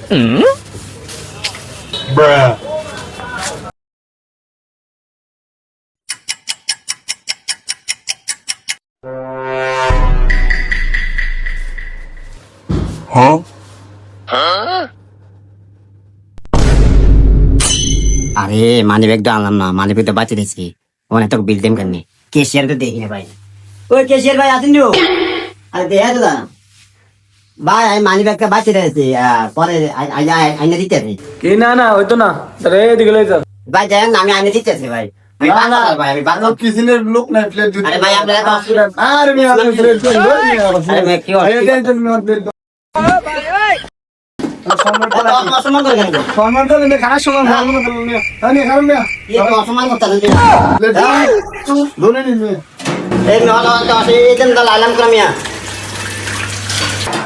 Bruh. Huh? আরে money bag তো আনলাম না, মানি ব্যাগ তো বাঁচিয়ে দিয়েছি। ওখানে তো বিল দেম কেন কেশিয়ার তো দেখি না ভাই। ওই কেশিয়ার ভাই আছেন তো? আরে দেখা তো না ভাই, আমি মানি ব্যাগটা বাঁচিয়ে দিয়েছি। পরে আইনে দিতে হবে। কি না না হইতো না রে, এদিকে লই যা। ভাই যাই না, আমি আইনে দিতেছি ভাই। আমি না, বাংলা না। ভাই, আমি বাংলা। কিসিনের লোক নাই প্লেট দিতে। আরে ভাই আপনারা তো আরে মিয়া আপনি প্লেট দিন আরে ভাই, কি হচ্ছে? অসম্মান করে কেন? সম্মান তো নেই খারাপ সম্মান ভালো না মিয়া আনি খারাপ মিয়া কি অসম্মান করতেছেন? প্লেট দোনে নিন মিয়া এই নহলে এই দিন দাল আলাম করে মিয়া।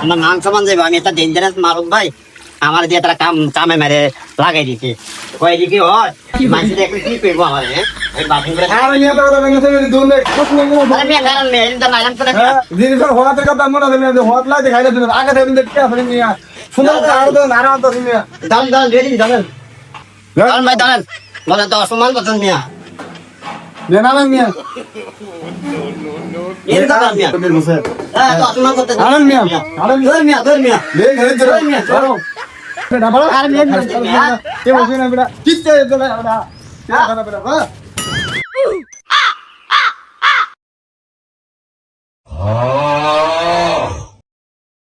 আমার মান সম্মান যাইব, আমি একটা ডেঞ্জারাস মারুক ভাই। আমার দিয়ে তারা কামে মেরে লাগাই দিছে। কই দিকে হয় মাঝে দেখলে কি করবো আমার? এই বাথরুম করে আরে মিয়া তো কথা ভেঙে ফেলে দোনে কত মঙ্গল আরে মিয়া কারণ মেয়ে এই দিন আলাম করে হ্যাঁ জিনিস হওয়াতে কথা মনে হয় মিয়া হওয়াত লাই দেখাইলে দিন আগে থেকে দেখতে আপনি মিয়া সুন্দর করে আরো তো নারা তো মিয়া দাম রেডি দাম ভাই দাঁড়ান বলে তো অসম্মান করছেন মিয়া। দেনা না মিয়া এর দাঁড়ান মিয়া। হ্যাঁ তো অসম্মান করতেছেন। আনন্দ মিয়া আনন্দ ধর মিয়া ধর মিয়া ले घरे चलो मिया, चलो बेटा बड़ा अरे मिया, के बोल ना बेटा किस से बेटा बेटा बेटा बेटा